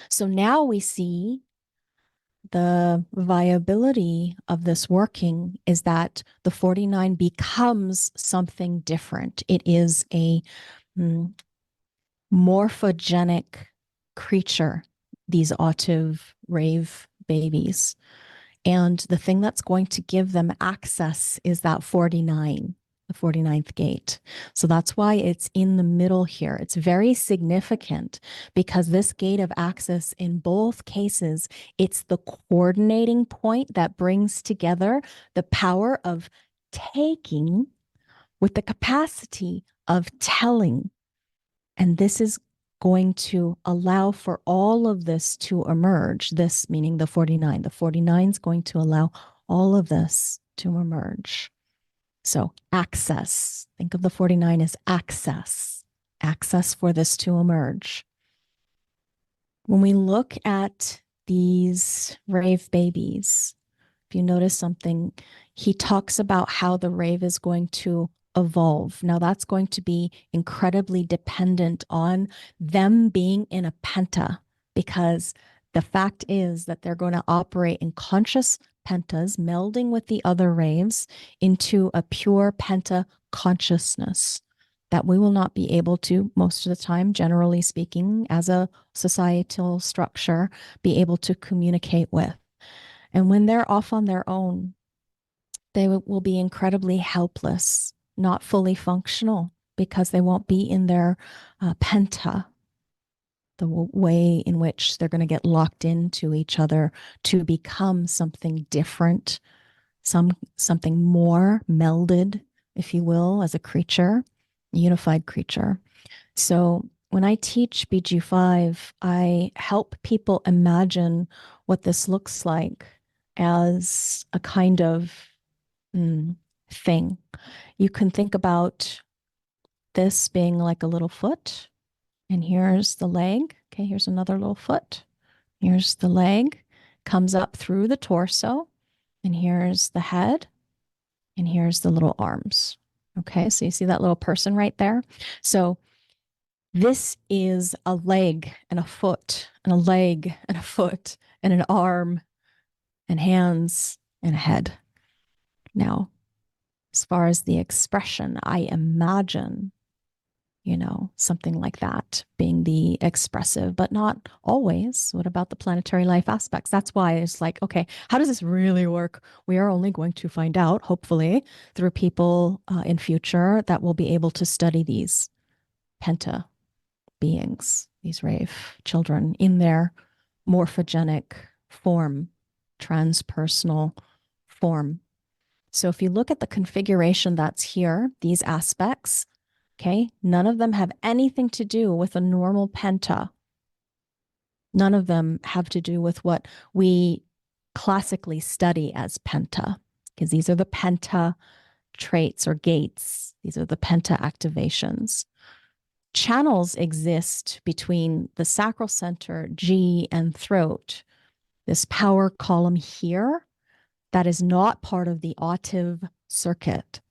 So now we see the viability of this working is that the 49 becomes something different. It is a morphogenic creature, these Autive Rave Babies. And the thing that's going to give them access is that 49, the 49th gate. So that's why it's in the middle here. It's very significant because this gate of access in both cases, it's the coordinating point that brings together the power of taking with the capacity of telling. And this is going to allow for all of this to emerge. This meaning the 49. The 49 is going to allow all of this to emerge. So access, think of the 49 as access for this to emerge. When we look at these rave babies, if you notice something, he talks about how the rave is going to evolve. Now that's going to be incredibly dependent on them being in a penta, because the fact is that they're going to operate in conscious pentas, melding with the other raves into a pure penta consciousness that we will not be able to, most of the time, generally speaking, as a societal structure, be able to communicate with. And when they're off on their own, they will be incredibly helpless, not fully functional, because they won't be in their penta, the way in which they're going to get locked into each other to become something different, something more melded, if you will, as a creature, a unified creature. So when I teach BG5, I help people imagine what this looks like as a kind of thing. You can think about this being like a little foot, and here's the leg. Okay, here's another little foot. Here's the leg, comes up through the torso, and here's the head, and here's the little arms. Okay, so you see that little person right there? So this is a leg and a foot and a leg and a foot and an arm and hands and a head. Now, as far as the expression, I imagine, something like that being the expressive, but not always. What about the planetary life aspects? That's why it's like, okay, how does this really work? We are only going to find out, hopefully, through people in future that will be able to study these penta beings, these rave children in their morphogenic form, transpersonal form. So if you look at the configuration that's here, these aspects, okay, none of them have anything to do with a normal penta. None of them have to do with what we classically study as penta, because these are the penta traits or gates. These are the penta activations. Channels exist between the sacral center, G, and throat. This power column here, that is not part of the Autive Circuit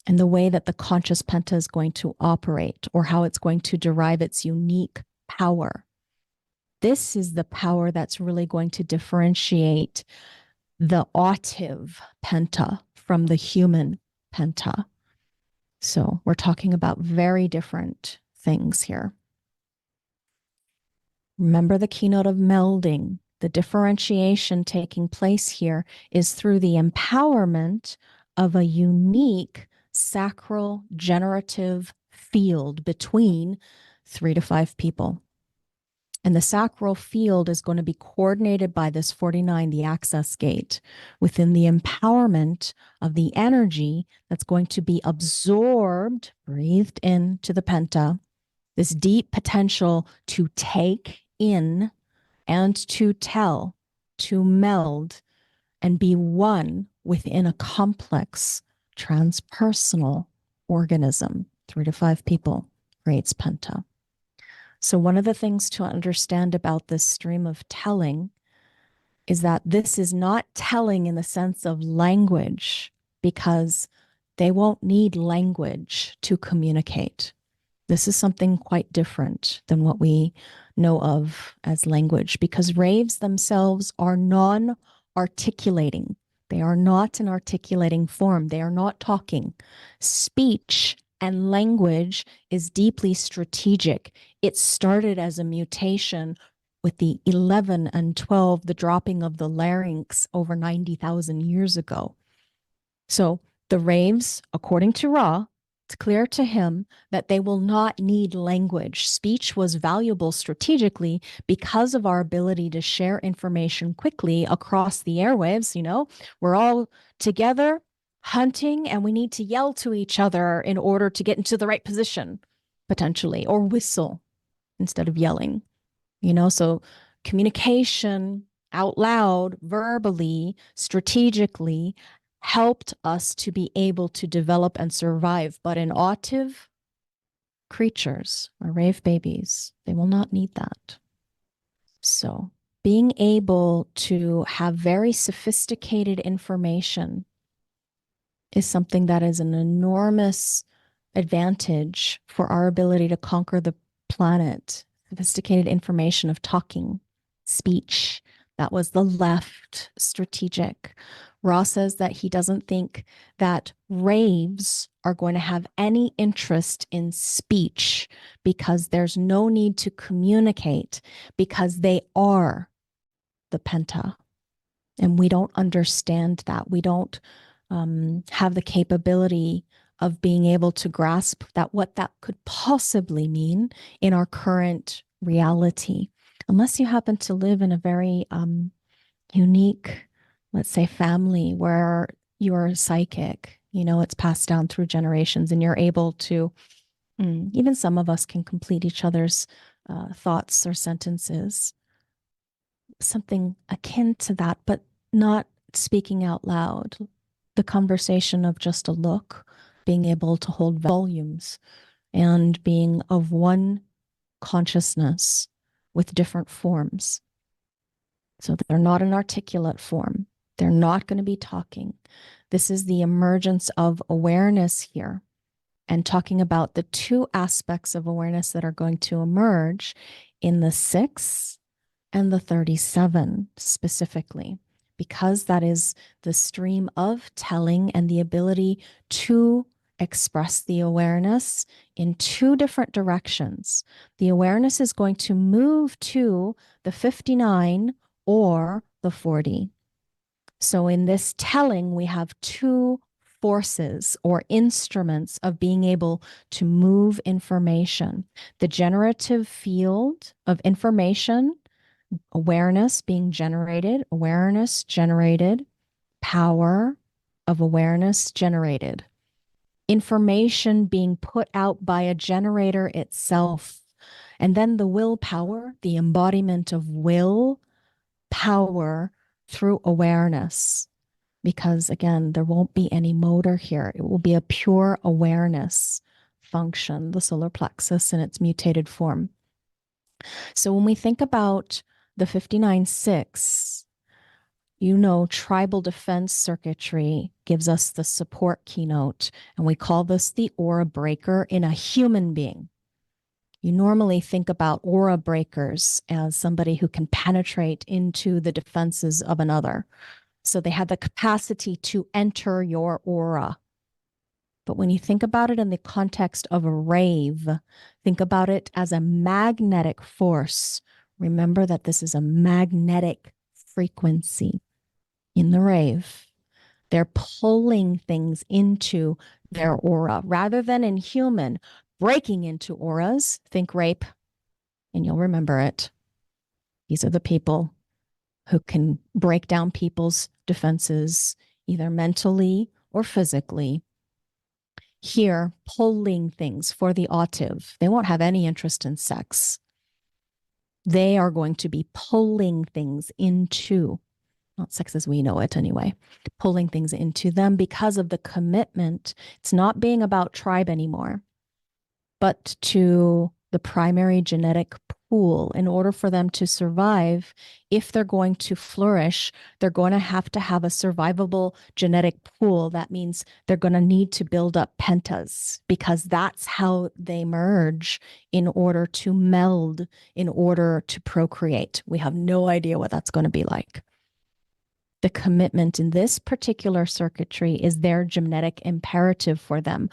and the way that the conscious penta is going to operate or how it's going to derive its unique power. This is the power that's really going to differentiate the Autive penta from the human penta. So we're talking about very different things here. Remember the keynote of melding. The differentiation taking place here is through the empowerment of a unique sacral generative field between 3 to 5 people. And the sacral field is going to be coordinated by this 49, the access gate, within the empowerment of the energy that's going to be absorbed, breathed into the penta, this deep potential to take in and to tell, to meld, and be one within a complex transpersonal organism. 3 to 5 people creates penta. So one of the things to understand about this stream of telling is that this is not telling in the sense of language, because they won't need language to communicate. This is something quite different than what we know of as language, because raves themselves are non-articulating. They are not an articulating form. They are not talking. Speech and language is deeply strategic. It started as a mutation with the 11 and 12, the dropping of the larynx over 90,000 years ago. So the raves, according to Ra, it's clear to him that they will not need language. Speech was valuable strategically because of our ability to share information quickly across the airwaves. You know, we're all together hunting and we need to yell to each other in order to get into the right position, potentially, or whistle instead of yelling. You know, so communication out loud, verbally, strategically, helped us to be able to develop and survive. But in autive creatures, or rave babies, they will not need that. So being able to have very sophisticated information is something that is an enormous advantage for our ability to conquer the planet. Sophisticated information of talking, speech. That was the left strategic. Ross says that he doesn't think that raves are going to have any interest in speech because there's no need to communicate because they are the Penta. And we don't understand that. We don't have the capability of being able to grasp that what that could possibly mean in our current reality, unless you happen to live in a very unique, let's say, family where you're psychic. You know, it's passed down through generations, and you're able to. Even some of us can complete each other's thoughts or sentences, something akin to that, but not speaking out loud. The conversation of just a look, being able to hold volumes, and being of one consciousness with different forms. So they're not an articulate form. They're not going to be talking. This is the emergence of awareness here, and talking about the two aspects of awareness that are going to emerge in the 6 and the 37 specifically, because that is the stream of telling and the ability to express the awareness in two different directions. The awareness is going to move to the 59 or the 40. So in this telling, we have two forces or instruments of being able to move information. The generative field of information, awareness being generated, awareness generated, power of awareness generated, information being put out by a generator itself, and then the willpower, the embodiment of will power through awareness. Because again, there won't be any motor here. It will be a pure awareness function, the solar plexus in its mutated form. So when we think about the 59-6, you know, tribal defense circuitry gives us the support keynote, and we call this the aura breaker in a human being. You normally think about aura breakers as somebody who can penetrate into the defenses of another. So they have the capacity to enter your aura. But when you think about it in the context of a rave, think about it as a magnetic force. Remember that this is a magnetic frequency in the rave. They're pulling things into their aura rather than in human breaking into auras. Think rape, and you'll remember it. These are the people who can break down people's defenses, either mentally or physically. Here, pulling things for the autive. They won't have any interest in sex. They are going to be pulling things into, not sex as we know it anyway, pulling things into them because of the commitment. It's not being about tribe anymore, but to the primary genetic pool. In order for them to survive, if they're going to flourish, they're going to have a survivable genetic pool. That means they're going to need to build up pentas, because that's how they merge in order to meld, in order to procreate. We have no idea what that's going to be like. The commitment in this particular circuitry is their genetic imperative for them,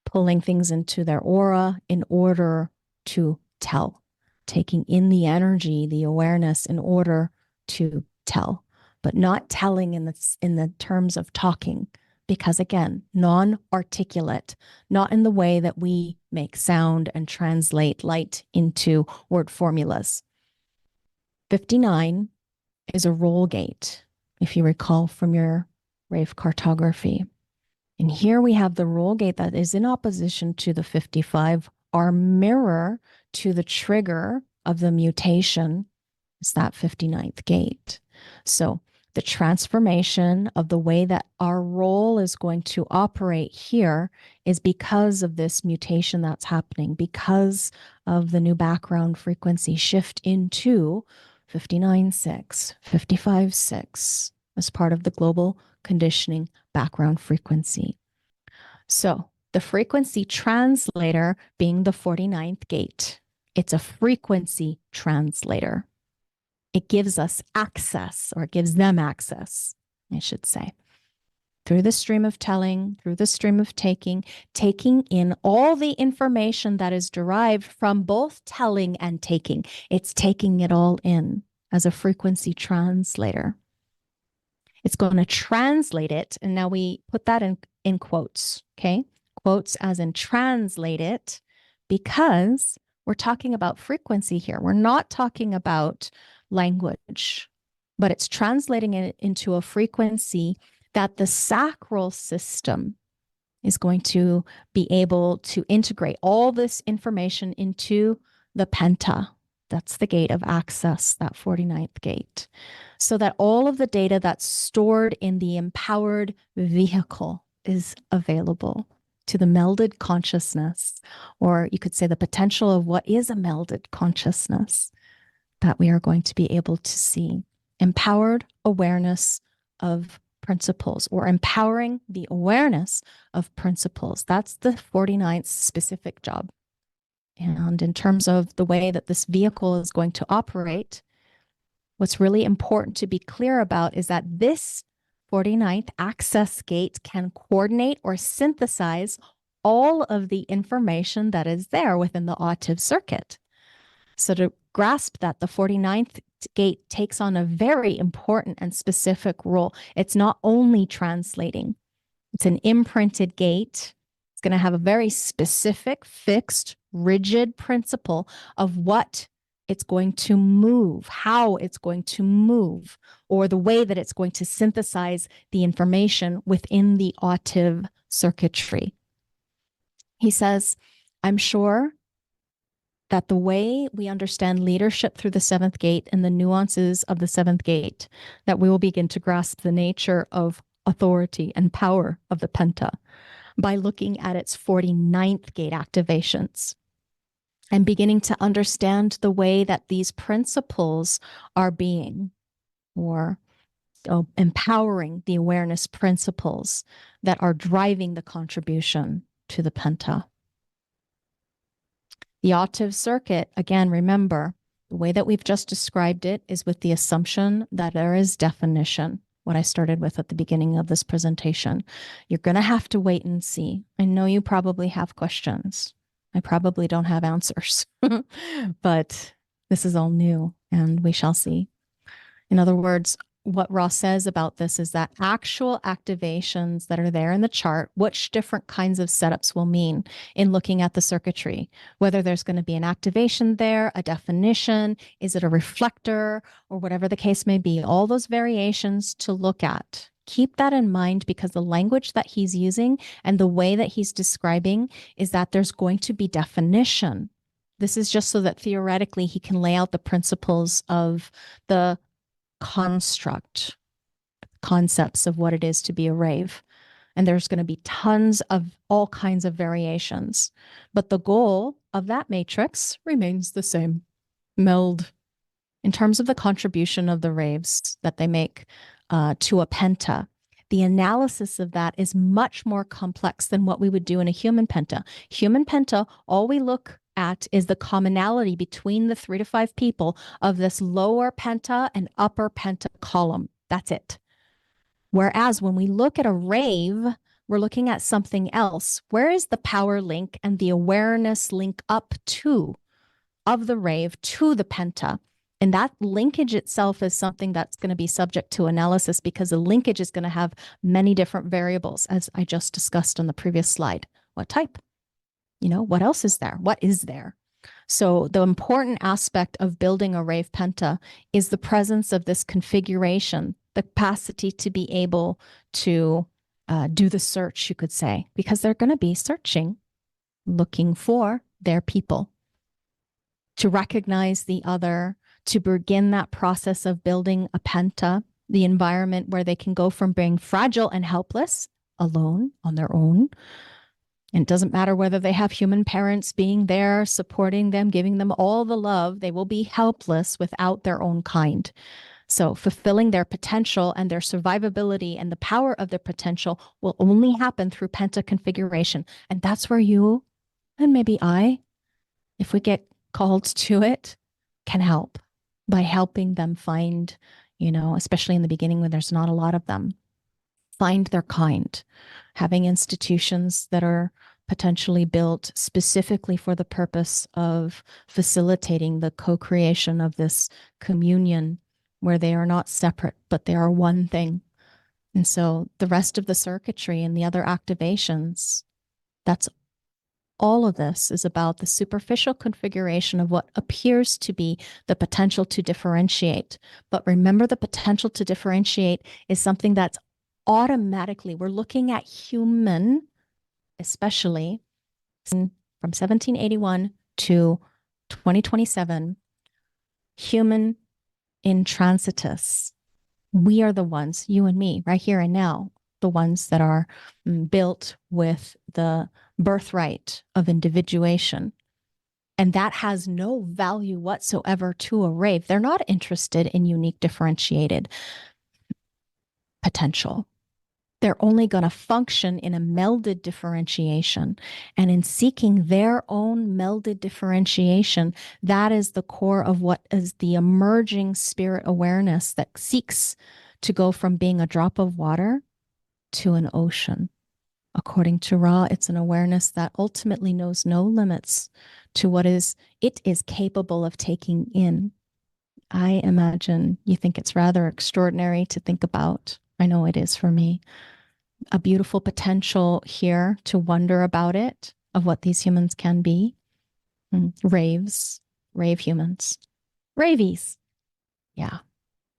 pulling things into their aura in order to tell, taking in the energy, the awareness in order to tell, but not telling in the terms of talking, because again, non-articulate, not in the way that we make sound and translate light into word formulas. 59 is a roll gate, if you recall from your Rave cartography. And here we have the roll gate that is in opposition to the 55. Our mirror to the trigger of the mutation is that 59th gate. So the transformation of the way that our role is going to operate here is because of this mutation that's happening, because of the new background frequency shift into 59.6, 55.6 as part of the global conditioning background frequency. So the frequency translator being the 49th gate, it's a frequency translator. It gives us access, or it gives them access, I should say, through the stream of telling, through the stream of taking in all the information that is derived from both telling and taking. It's taking it all in as a frequency translator. It's going to translate it. And now we put that in quotes, okay? Quotes as in translate it, because we're talking about frequency here. We're not talking about language, but it's translating it into a frequency that the sacral system is going to be able to integrate all this information into the Penta. That's the gate of access, that 49th gate, so that all of the data that's stored in the empowered vehicle is available to the melded consciousness, or you could say the potential of what is a melded consciousness that we are going to be able to see. Empowered awareness of principles, or empowering the awareness of principles. That's the 49th specific job. And in terms of the way that this vehicle is going to operate, what's really important to be clear about is that this 49th access gate can coordinate or synthesize all of the information that is there within the Autive circuit. So to grasp that, the 49th gate takes on a very important and specific role. It's not only translating, it's an imprinted gate. It's going to have a very specific, fixed, rigid principle of what it's going to move, how it's going to move, or the way that it's going to synthesize the information within the Autive circuitry. He says, I'm sure that the way we understand leadership through the 7th gate and the nuances of the 7th gate, that we will begin to grasp the nature of authority and power of the Penta by looking at its 49th gate activations and beginning to understand the way that these principles are being, or empowering the awareness principles that are driving the contribution to the Penta. The Autive circuit, again, remember, the way that we've just described it is with the assumption that there is definition, what I started with at the beginning of this presentation. You're going to have to wait and see. I know you probably have questions. I probably don't have answers, but this is all new and we shall see. In other words, what Ross says about this is that actual activations that are there in the chart, which different kinds of setups will mean in looking at the circuitry, whether there's going to be an activation there, a definition, is it a reflector, or whatever the case may be, all those variations to look at. Keep that in mind, because the language that he's using and the way that he's describing is that there's going to be definition. This is just so that theoretically he can lay out the principles of the construct, concepts of what it is to be a rave. And there's going to be tons of all kinds of variations. But the goal of that matrix remains the same. meld in terms of the contribution of the raves that they make to a penta. The analysis of that is much more complex than what we would do in a human penta. Human penta, all we look at is the commonality between the 3 to 5 people of this lower penta and upper penta column. That's it. Whereas when we look at a rave, we're looking at something else. Where is the power link and the awareness link up to of the rave to the penta? And that linkage itself is something that's going to be subject to analysis, because the linkage is going to have many different variables, as I just discussed on the previous slide. What type? What else is there? What is there? So the important aspect of building a rave penta is the presence of this configuration, the capacity to be able to do the search, you could say, because they're going to be searching, looking for their people, to recognize the other, to begin that process of building a penta, the environment where they can go from being fragile and helpless, alone, on their own. And it doesn't matter whether they have human parents being there, supporting them, giving them all the love, they will be helpless without their own kind. So fulfilling their potential and their survivability and the power of their potential will only happen through penta configuration. And that's where you, and maybe I, if we get called to it, can help by helping them find, especially in the beginning when there's not a lot of them, find their kind, having institutions that are potentially built specifically for the purpose of facilitating the co-creation of this communion where they are not separate, but they are one thing. And so the rest of the circuitry and the other activations, that's all of this is about the superficial configuration of what appears to be the potential to differentiate. But remember, the potential to differentiate is something that's automatically, we're looking at human, especially from 1781 to 2027, human intransitus. We are the ones, you and me, right here and now, the ones that are built with the birthright of individuation. And that has no value whatsoever to a rave. They're not interested in unique, differentiated potential. They're only going to function in a melded differentiation. And in seeking their own melded differentiation, that is the core of what is the emerging spirit awareness that seeks to go from being a drop of water to an ocean. According to Ra, it's an awareness that ultimately knows no limits to what it is capable of taking in. I imagine you think it's rather extraordinary to think about. I know it is for me. A beautiful potential here to wonder about it, of what these humans can be. Raves, rave humans, ravies. Yeah.